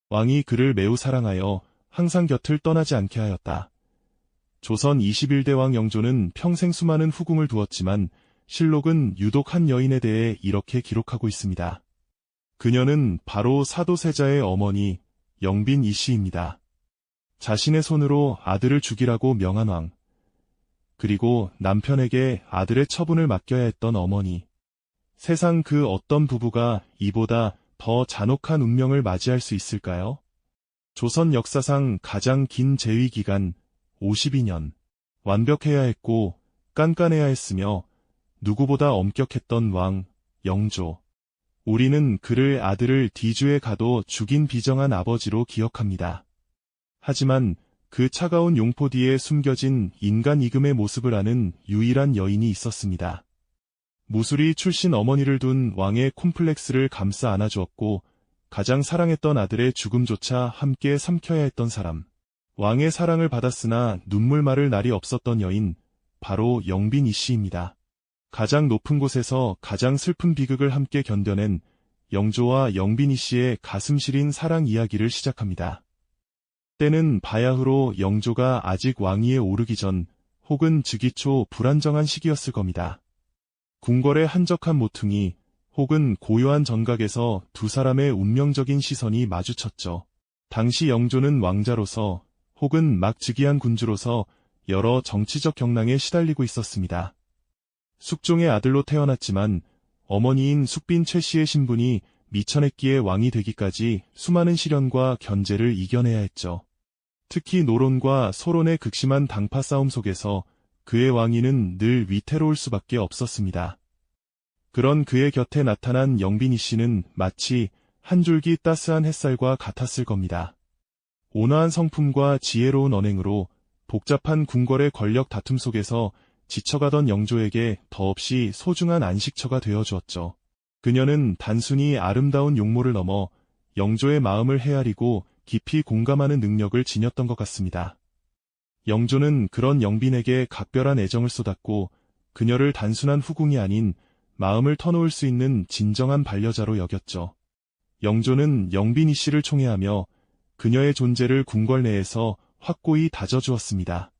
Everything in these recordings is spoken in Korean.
왕이 그를 매우 사랑하여 항상 곁을 떠나지 않게 하였다. 조선 21대 왕 영조는 평생 수많은 후궁을 두었지만 실록은 유독 한 여인에 대해 이렇게 기록하고 있습니다. 그녀는 바로 사도세자의 어머니 영빈 이씨입니다. 자신의 손으로 아들을 죽이라고 명한 왕, 그리고 남편에게 아들의 처분을 맡겨야 했던 어머니. 세상 그 어떤 부부가 이보다 더 잔혹한 운명을 맞이할 수 있을까요? 조선 역사상 가장 긴 재위 기간 52년. 완벽해야 했고 깐깐해야 했으며 누구보다 엄격했던 왕 영조. 우리는 그를 아들을 뒤주에 가도 죽인 비정한 아버지로 기억합니다. 하지만 그 차가운 용포 뒤에 숨겨진 인간 이금의 모습을 아는 유일한 여인이 있었습니다. 무술이 출신 어머니를 둔 왕의 콤플렉스를 감싸 안아주었고 가장 사랑했던 아들의 죽음조차 함께 삼켜야 했던 사람. 왕의 사랑을 받았으나 눈물 마를 날이 없었던 여인, 바로 영빈 이씨입니다. 가장 높은 곳에서 가장 슬픈 비극을 함께 견뎌낸 영조와 영빈 이씨의 가슴 시린 사랑 이야기를 시작합니다. 때는 바야흐로 영조가 아직 왕위에 오르기 전 혹은 즉위 초 불안정한 시기였을 겁니다. 궁궐의 한적한 모퉁이 혹은 고요한 전각에서 두 사람의 운명적인 시선이 마주쳤죠. 당시 영조는 왕자로서 혹은 막 즉위한 군주로서 여러 정치적 경랑에 시달리고 있었습니다. 숙종의 아들로 태어났지만 어머니인 숙빈 최씨의 신분이 미천했기에 왕이 되기까지 수많은 시련과 견제를 이겨내야 했죠. 특히 노론과 소론의 극심한 당파 싸움 속에서 그의 왕위는 늘 위태로울 수밖에 없었습니다. 그런 그의 곁에 나타난 영빈 이씨는 마치 한 줄기 따스한 햇살과 같았을 겁니다. 온화한 성품과 지혜로운 언행으로 복잡한 궁궐의 권력 다툼 속에서 지쳐가던 영조에게 더없이 소중한 안식처가 되어주었죠. 그녀는 단순히 아름다운 용모를 넘어 영조의 마음을 헤아리고 깊이 공감하는 능력을 지녔던 것 같습니다. 영조는 그런 영빈에게 각별한 애정을 쏟았고 그녀를 단순한 후궁이 아닌 마음을 터놓을 수 있는 진정한 반려자로 여겼죠. 영조는 영빈 이씨를 총애하며 그녀의 존재를 궁궐 내에서 확고히 다져주었습니다.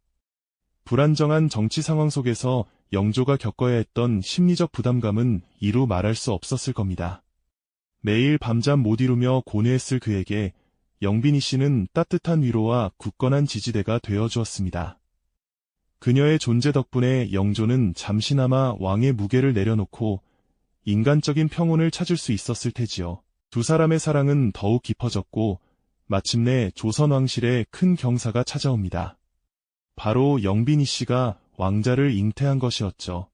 불안정한 정치 상황 속에서 영조가 겪어야 했던 심리적 부담감은 이루 말할 수 없었을 겁니다. 매일 밤잠 못 이루며 고뇌했을 그에게 영빈 씨는 따뜻한 위로와 굳건한 지지대가 되어주었습니다. 그녀의 존재 덕분에 영조는 잠시나마 왕의 무게를 내려놓고 인간적인 평온을 찾을 수 있었을 테지요. 두 사람의 사랑은 더욱 깊어졌고 마침내 조선 왕실에 큰 경사가 찾아옵니다. 바로 영빈 씨가 왕자를 잉태한 것이었죠.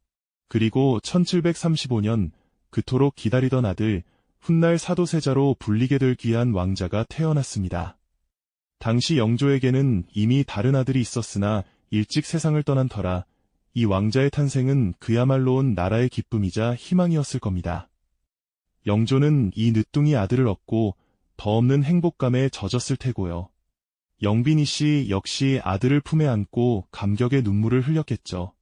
그리고 1735년 그토록 기다리던 아들 훗날 사도세자로 불리게 될 귀한 왕자가 태어났습니다. 당시 영조에게는 이미 다른 아들이 있었으나 일찍 세상을 떠난 터라 이 왕자의 탄생은 그야말로 온 나라의 기쁨이자 희망이었을 겁니다. 영조는 이 늦둥이 아들을 얻고 더 없는 행복감에 젖었을 테고요. 영빈 씨 역시 아들을 품에 안고 감격의 눈물을 흘렸겠죠.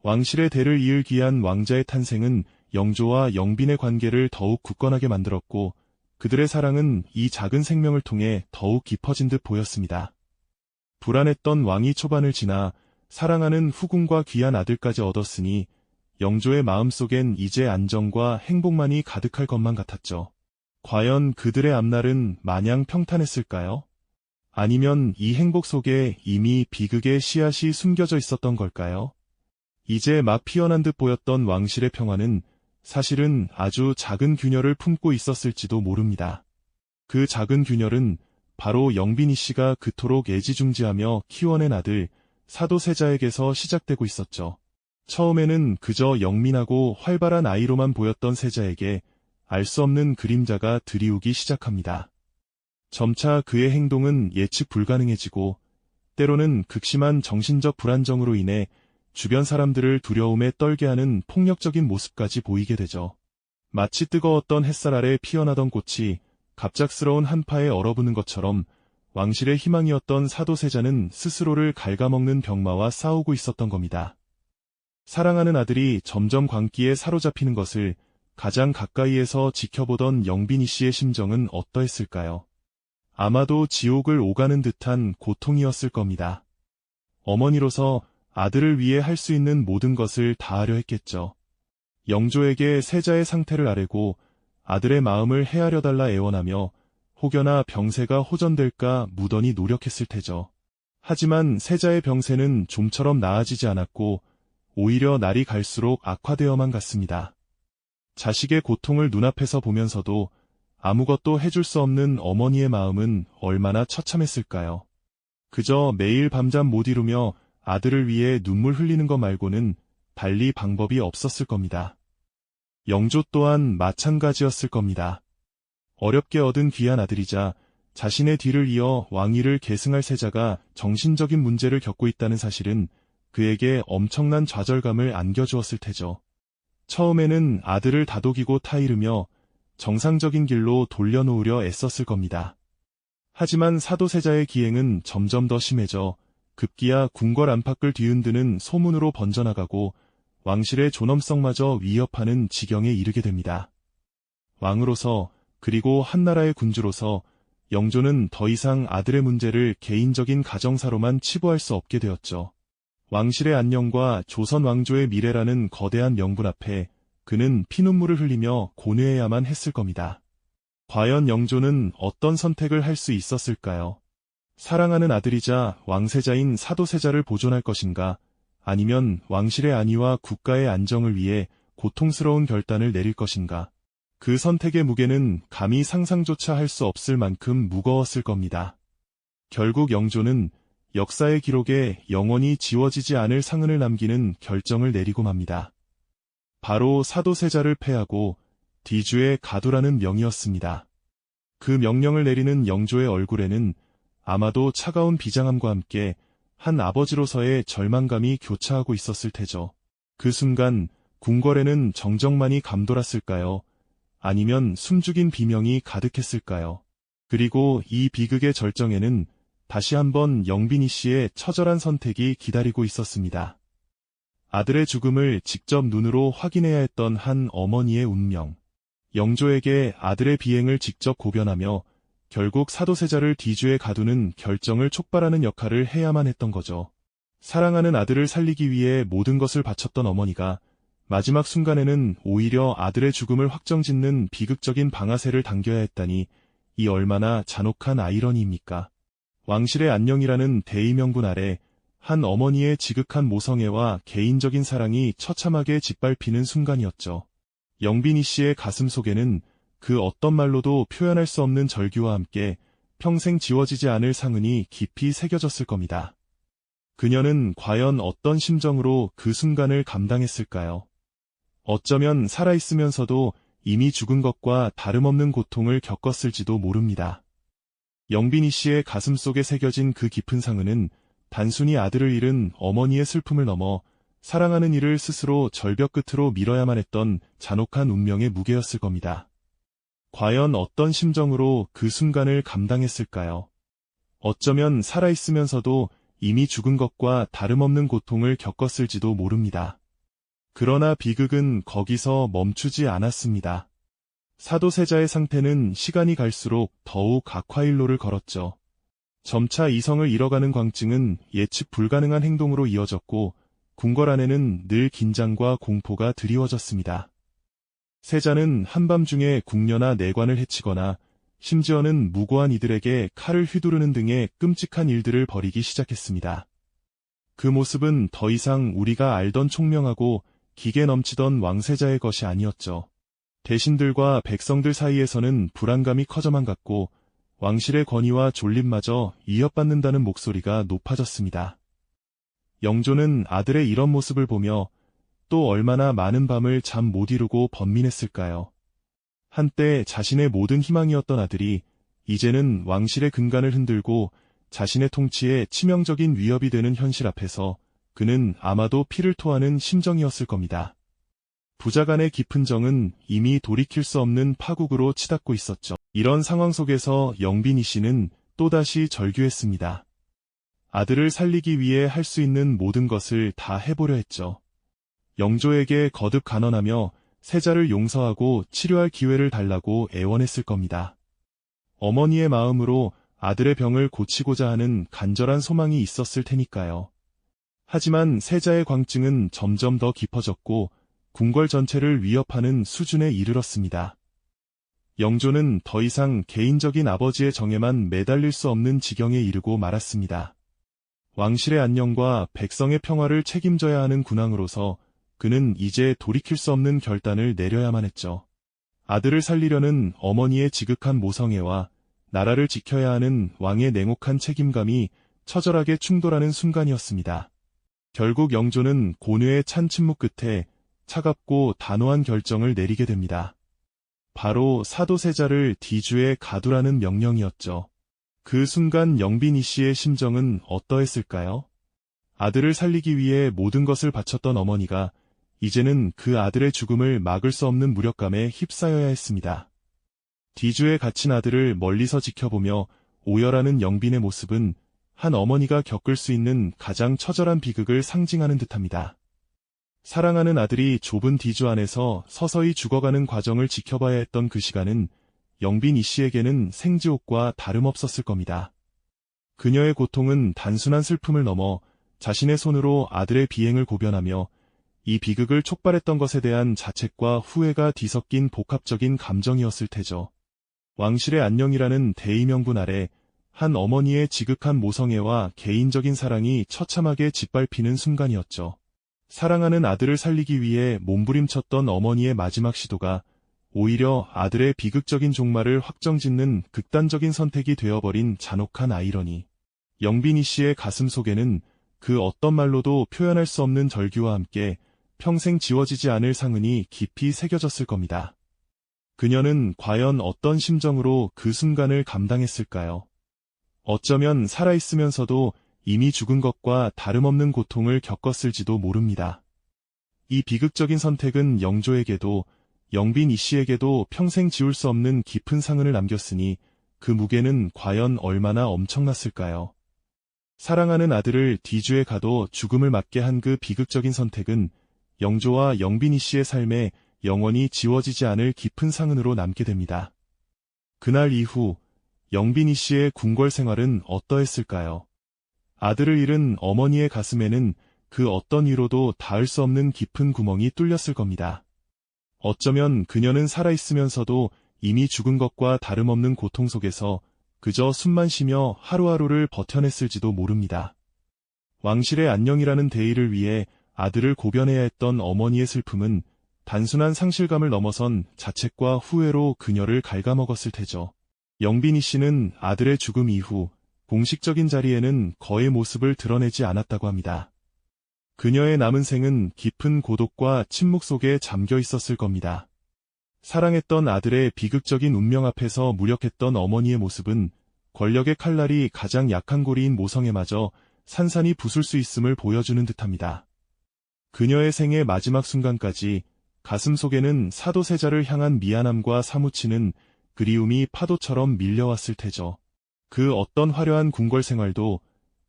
왕실의 대를 이을 귀한 왕자의 탄생은 영조와 영빈의 관계를 더욱 굳건하게 만들었고 그들의 사랑은 이 작은 생명을 통해 더욱 깊어진 듯 보였습니다. 불안했던 왕위 초반을 지나 사랑하는 후궁과 귀한 아들까지 얻었으니 영조의 마음속엔 이제 안정과 행복만이 가득할 것만 같았죠. 과연 그들의 앞날은 마냥 평탄했을까요? 아니면 이 행복 속에 이미 비극의 씨앗이 숨겨져 있었던 걸까요? 이제 막 피어난 듯 보였던 왕실의 평화는 사실은 아주 작은 균열을 품고 있었을지도 모릅니다. 그 작은 균열은 바로 영빈 씨가 그토록 애지중지하며 키워낸 아들 사도세자에게서 시작되고 있었죠. 처음에는 그저 영민하고 활발한 아이로만 보였던 세자에게 알 수 없는 그림자가 드리우기 시작합니다. 점차 그의 행동은 예측 불가능해지고 때로는 극심한 정신적 불안정으로 인해 주변 사람들을 두려움에 떨게 하는 폭력적인 모습까지 보이게 되죠. 마치 뜨거웠던 햇살 아래 피어나던 꽃이 갑작스러운 한파에 얼어붙는 것처럼 왕실의 희망이었던 사도세자는 스스로를 갉아먹는 병마와 싸우고 있었던 겁니다. 사랑하는 아들이 점점 광기에 사로잡히는 것을 가장 가까이에서 지켜보던 영빈 씨의 심정은 어떠했을까요? 아마도 지옥을 오가는 듯한 고통이었을 겁니다. 어머니로서 아들을 위해 할 수 있는 모든 것을 다하려 했겠죠. 영조에게 세자의 상태를 아뢰고 아들의 마음을 헤아려 달라 애원하며 혹여나 병세가 호전될까 무던히 노력했을 테죠. 하지만 세자의 병세는 좀처럼 나아지지 않았고 오히려 날이 갈수록 악화되어만 갔습니다. 자식의 고통을 눈앞에서 보면서도 아무것도 해줄 수 없는 어머니의 마음은 얼마나 처참했을까요? 그저 매일 밤잠 못 이루며 아들을 위해 눈물 흘리는 것 말고는 달리 방법이 없었을 겁니다. 영조 또한 마찬가지였을 겁니다. 어렵게 얻은 귀한 아들이자 자신의 뒤를 이어 왕위를 계승할 세자가 정신적인 문제를 겪고 있다는 사실은 그에게 엄청난 좌절감을 안겨주었을 테죠. 처음에는 아들을 다독이고 타이르며 정상적인 길로 돌려놓으려 애썼을 겁니다. 하지만 사도세자의 기행은 점점 더 심해져 급기야 궁궐 안팎을 뒤흔드는 소문으로 번져나가고 왕실의 존엄성마저 위협하는 지경에 이르게 됩니다. 왕으로서 그리고 한나라의 군주로서 영조는 더 이상 아들의 문제를 개인적인 가정사로만 치부할 수 없게 되었죠. 왕실의 안녕과 조선 왕조의 미래라는 거대한 명분 앞에 그는 피눈물을 흘리며 고뇌해야만 했을 겁니다. 과연 영조는 어떤 선택을 할 수 있었을까요? 사랑하는 아들이자 왕세자인 사도세자를 보존할 것인가, 아니면 왕실의 안위와 국가의 안정을 위해 고통스러운 결단을 내릴 것인가. 그 선택의 무게는 감히 상상조차 할 수 없을 만큼 무거웠을 겁니다. 결국 영조는 역사의 기록에 영원히 지워지지 않을 상흔을 남기는 결정을 내리고 맙니다. 바로 사도세자를 패하고 뒤주의 가두라는 명이었습니다. 그 명령을 내리는 영조의 얼굴에는 아마도 차가운 비장함과 함께 한 아버지로서의 절망감이 교차하고 있었을 테죠. 그 순간 궁궐에는 정적만이 감돌았을까요? 아니면 숨죽인 비명이 가득했을까요? 그리고 이 비극의 절정에는 다시 한번 영빈이 씨의 처절한 선택이 기다리고 있었습니다. 아들의 죽음을 직접 눈으로 확인해야 했던 한 어머니의 운명. 영조에게 아들의 비행을 직접 고변하며 결국 사도세자를 뒤주에 가두는 결정을 촉발하는 역할을 해야만 했던 거죠. 사랑하는 아들을 살리기 위해 모든 것을 바쳤던 어머니가 마지막 순간에는 오히려 아들의 죽음을 확정짓는 비극적인 방아쇠를 당겨야 했다니 이 얼마나 잔혹한 아이러니입니까? 왕실의 안녕이라는 대의명분 아래 한 어머니의 지극한 모성애와 개인적인 사랑이 처참하게 짓밟히는 순간이었죠. 영빈이 씨의 가슴 속에는 그 어떤 말로도 표현할 수 없는 절규와 함께 평생 지워지지 않을 상흔이 깊이 새겨졌을 겁니다. 그녀는 과연 어떤 심정으로 그 순간을 감당했을까요? 어쩌면 살아있으면서도 이미 죽은 것과 다름없는 고통을 겪었을지도 모릅니다. 영빈이 씨의 가슴 속에 새겨진 그 깊은 상흔은 단순히 아들을 잃은 어머니의 슬픔을 넘어 사랑하는 이를 스스로 절벽 끝으로 밀어야만 했던 잔혹한 운명의 무게였을 겁니다. 과연 어떤 심정으로 그 순간을 감당했을까요? 어쩌면 살아있으면서도 이미 죽은 것과 다름없는 고통을 겪었을지도 모릅니다. 그러나 비극은 거기서 멈추지 않았습니다. 사도세자의 상태는 시간이 갈수록 더욱 악화일로를 걸었죠. 점차 이성을 잃어가는 광증은 예측 불가능한 행동으로 이어졌고 궁궐 안에는 늘 긴장과 공포가 드리워졌습니다. 세자는 한밤중에 궁녀나 내관을 해치거나 심지어는 무고한 이들에게 칼을 휘두르는 등의 끔찍한 일들을 벌이기 시작했습니다. 그 모습은 더 이상 우리가 알던 총명하고 기계 넘치던 왕세자의 것이 아니었죠. 대신들과 백성들 사이에서는 불안감이 커져만 갔고 왕실의 권위와 존립마저 위협받는다는 목소리가 높아졌습니다. 영조는 아들의 이런 모습을 보며 또 얼마나 많은 밤을 잠 못 이루고 번민했을까요? 한때 자신의 모든 희망이었던 아들이 이제는 왕실의 근간을 흔들고 자신의 통치에 치명적인 위협이 되는 현실 앞에서 그는 아마도 피를 토하는 심정이었을 겁니다. 부자간의 깊은 정은 이미 돌이킬 수 없는 파국으로 치닫고 있었죠. 이런 상황 속에서 영빈이 씨는 또다시 절규했습니다. 아들을 살리기 위해 할 수 있는 모든 것을 다 해보려 했죠. 영조에게 거듭 간언하며 세자를 용서하고 치료할 기회를 달라고 애원했을 겁니다. 어머니의 마음으로 아들의 병을 고치고자 하는 간절한 소망이 있었을 테니까요. 하지만 세자의 광증은 점점 더 깊어졌고 궁궐 전체를 위협하는 수준에 이르렀습니다. 영조는 더 이상 개인적인 아버지의 정에만 매달릴 수 없는 지경에 이르고 말았습니다. 왕실의 안녕과 백성의 평화를 책임져야 하는 군왕으로서 그는 이제 돌이킬 수 없는 결단을 내려야만 했죠. 아들을 살리려는 어머니의 지극한 모성애와 나라를 지켜야 하는 왕의 냉혹한 책임감이 처절하게 충돌하는 순간이었습니다. 결국 영조는 고뇌의 찬 침묵 끝에 차갑고 단호한 결정을 내리게 됩니다. 바로 사도세자를 뒤주에 가두라는 명령이었죠. 그 순간 영빈이 씨의 심정은 어떠했을까요? 아들을 살리기 위해 모든 것을 바쳤던 어머니가 이제는 그 아들의 죽음을 막을 수 없는 무력감에 휩싸여야 했습니다. 뒤주에 갇힌 아들을 멀리서 지켜보며 오열하는 영빈의 모습은 한 어머니가 겪을 수 있는 가장 처절한 비극을 상징하는 듯합니다. 사랑하는 아들이 좁은 뒤주 안에서 서서히 죽어가는 과정을 지켜봐야 했던 그 시간은 영빈 이 씨에게는 생지옥과 다름없었을 겁니다. 그녀의 고통은 단순한 슬픔을 넘어 자신의 손으로 아들의 비행을 고변하며 이 비극을 촉발했던 것에 대한 자책과 후회가 뒤섞인 복합적인 감정이었을 테죠. 왕실의 안녕이라는 대의명분 아래 한 어머니의 지극한 모성애와 개인적인 사랑이 처참하게 짓밟히는 순간이었죠. 사랑하는 아들을 살리기 위해 몸부림쳤던 어머니의 마지막 시도가 오히려 아들의 비극적인 종말을 확정짓는 극단적인 선택이 되어버린 잔혹한 아이러니. 영빈이 씨의 가슴 속에는 그 어떤 말로도 표현할 수 없는 절규와 함께 평생 지워지지 않을 상흔이 깊이 새겨졌을 겁니다. 그녀는 과연 어떤 심정으로 그 순간을 감당했을까요? 어쩌면 살아있으면서도 이미 죽은 것과 다름없는 고통을 겪었을지도 모릅니다. 이 비극적인 선택은 영조에게도 영빈 이 씨에게도 평생 지울 수 없는 깊은 상흔을 남겼으니 그 무게는 과연 얼마나 엄청났을까요? 사랑하는 아들을 뒤주에 가도 죽음을 맞게 한 그 비극적인 선택은 영조와 영빈 이 씨의 삶에 영원히 지워지지 않을 깊은 상흔으로 남게 됩니다. 그날 이후 영빈 이 씨의 궁궐 생활은 어떠했을까요? 아들을 잃은 어머니의 가슴에는 그 어떤 위로도 닿을 수 없는 깊은 구멍이 뚫렸을 겁니다. 어쩌면 그녀는 살아있으면서도 이미 죽은 것과 다름없는 고통 속에서 그저 숨만 쉬며 하루하루를 버텨냈을지도 모릅니다. 왕실의 안녕이라는 대의를 위해 아들을 고변해야 했던 어머니의 슬픔은 단순한 상실감을 넘어선 자책과 후회로 그녀를 갉아먹었을 테죠. 영빈이 씨는 아들의 죽음 이후 공식적인 자리에는 거의 모습을 드러내지 않았다고 합니다. 그녀의 남은 생은 깊은 고독과 침묵 속에 잠겨 있었을 겁니다. 사랑했던 아들의 비극적인 운명 앞에서 무력했던 어머니의 모습은 권력의 칼날이 가장 약한 고리인 모성애마저 산산이 부술 수 있음을 보여주는 듯합니다. 그녀의 생의 마지막 순간까지 가슴 속에는 사도세자를 향한 미안함과 사무치는 그리움이 파도처럼 밀려왔을 테죠. 그 어떤 화려한 궁궐 생활도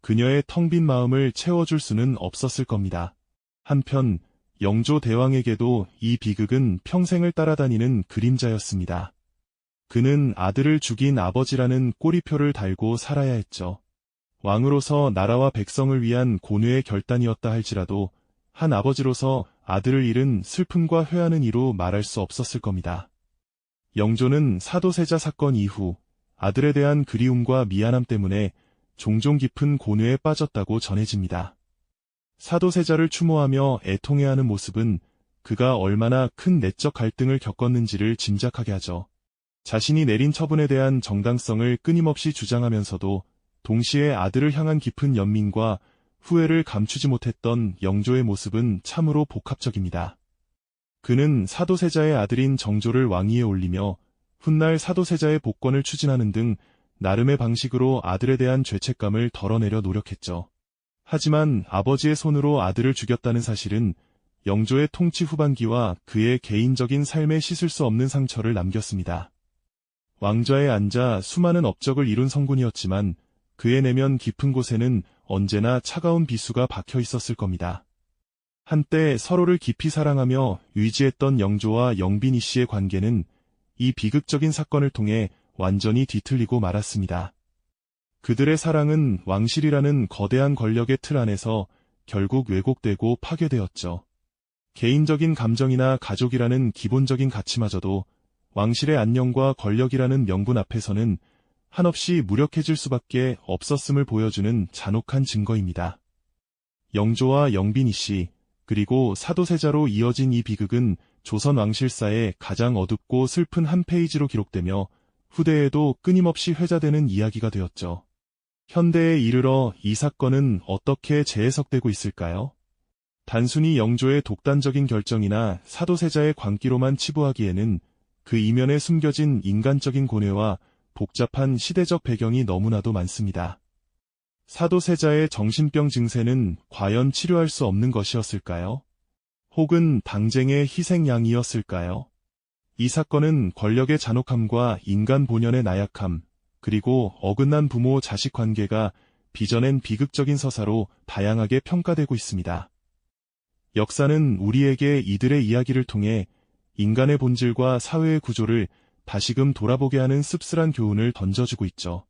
그녀의 텅 빈 마음을 채워줄 수는 없었을 겁니다. 한편 영조 대왕에게도 이 비극은 평생을 따라다니는 그림자였습니다. 그는 아들을 죽인 아버지라는 꼬리표를 달고 살아야 했죠. 왕으로서 나라와 백성을 위한 고뇌의 결단이었다 할지라도 한 아버지로서 아들을 잃은 슬픔과 회한은 이루 말할 수 없었을 겁니다. 영조는 사도세자 사건 이후 아들에 대한 그리움과 미안함 때문에 종종 깊은 고뇌에 빠졌다고 전해집니다. 사도세자를 추모하며 애통해하는 모습은 그가 얼마나 큰 내적 갈등을 겪었는지를 짐작하게 하죠. 자신이 내린 처분에 대한 정당성을 끊임없이 주장하면서도 동시에 아들을 향한 깊은 연민과 후회를 감추지 못했던 영조의 모습은 참으로 복합적입니다. 그는 사도세자의 아들인 정조를 왕위에 올리며 훗날 사도세자의 복권을 추진하는 등 나름의 방식으로 아들에 대한 죄책감을 덜어내려 노력했죠. 하지만 아버지의 손으로 아들을 죽였다는 사실은 영조의 통치 후반기와 그의 개인적인 삶에 씻을 수 없는 상처를 남겼습니다. 왕좌에 앉아 수많은 업적을 이룬 성군이었지만 그의 내면 깊은 곳에는 언제나 차가운 비수가 박혀 있었을 겁니다. 한때 서로를 깊이 사랑하며 의지했던 영조와 영빈이 씨의 관계는 이 비극적인 사건을 통해 완전히 뒤틀리고 말았습니다. 그들의 사랑은 왕실이라는 거대한 권력의 틀 안에서 결국 왜곡되고 파괴되었죠. 개인적인 감정이나 가족이라는 기본적인 가치마저도 왕실의 안녕과 권력이라는 명분 앞에서는 한없이 무력해질 수밖에 없었음을 보여주는 잔혹한 증거입니다. 영조와 영빈이 씨, 그리고 사도세자로 이어진 이 비극은 조선 왕실사의 가장 어둡고 슬픈 한 페이지로 기록되며 후대에도 끊임없이 회자되는 이야기가 되었죠. 현대에 이르러 이 사건은 어떻게 재해석되고 있을까요? 단순히 영조의 독단적인 결정이나 사도세자의 광기로만 치부하기에는 그 이면에 숨겨진 인간적인 고뇌와 복잡한 시대적 배경이 너무나도 많습니다. 사도세자의 정신병 증세는 과연 치료할 수 없는 것이었을까요? 혹은 당쟁의 희생양이었을까요? 이 사건은 권력의 잔혹함과 인간 본연의 나약함, 그리고 어긋난 부모-자식 관계가 빚어낸 비극적인 서사로 다양하게 평가되고 있습니다. 역사는 우리에게 이들의 이야기를 통해 인간의 본질과 사회의 구조를 다시금 돌아보게 하는 씁쓸한 교훈을 던져주고 있죠.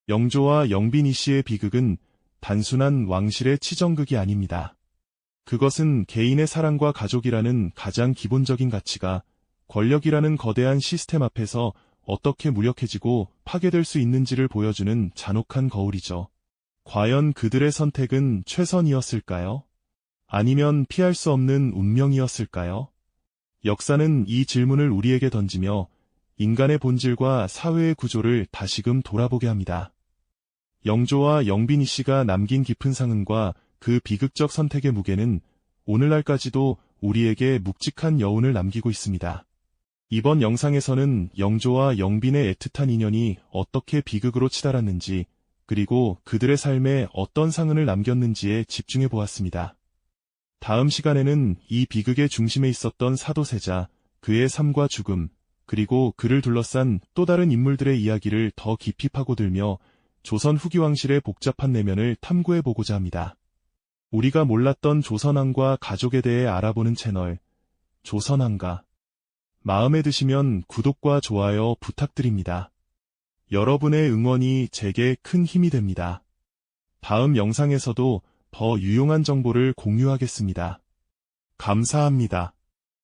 영조와 영빈이 씨의 비극은 단순한 왕실의 치정극이 아닙니다. 그것은 개인의 사랑과 가족이라는 가장 기본적인 가치가 권력이라는 거대한 시스템 앞에서 어떻게 무력해지고 파괴될 수 있는지를 보여주는 잔혹한 거울이죠. 과연 그들의 선택은 최선이었을까요? 아니면 피할 수 없는 운명이었을까요? 역사는 이 질문을 우리에게 던지며 인간의 본질과 사회의 구조를 다시금 돌아보게 합니다. 영조와 영빈이 씨가 남긴 깊은 상흔과 그 비극적 선택의 무게는 오늘날까지도 우리에게 묵직한 여운을 남기고 있습니다. 이번 영상에서는 영조와 영빈의 애틋한 인연이 어떻게 비극으로 치달았는지, 그리고 그들의 삶에 어떤 상흔을 남겼는지에 집중해 보았습니다. 다음 시간에는 이 비극의 중심에 있었던 사도세자, 그의 삶과 죽음, 그리고 그를 둘러싼 또 다른 인물들의 이야기를 더 깊이 파고들며 조선 후기 왕실의 복잡한 내면을 탐구해보고자 합니다. 우리가 몰랐던 조선왕과 가족에 대해 알아보는 채널, 조선왕가. 마음에 드시면 구독과 좋아요 부탁드립니다. 여러분의 응원이 제게 큰 힘이 됩니다. 다음 영상에서도 더 유용한 정보를 공유하겠습니다. 감사합니다.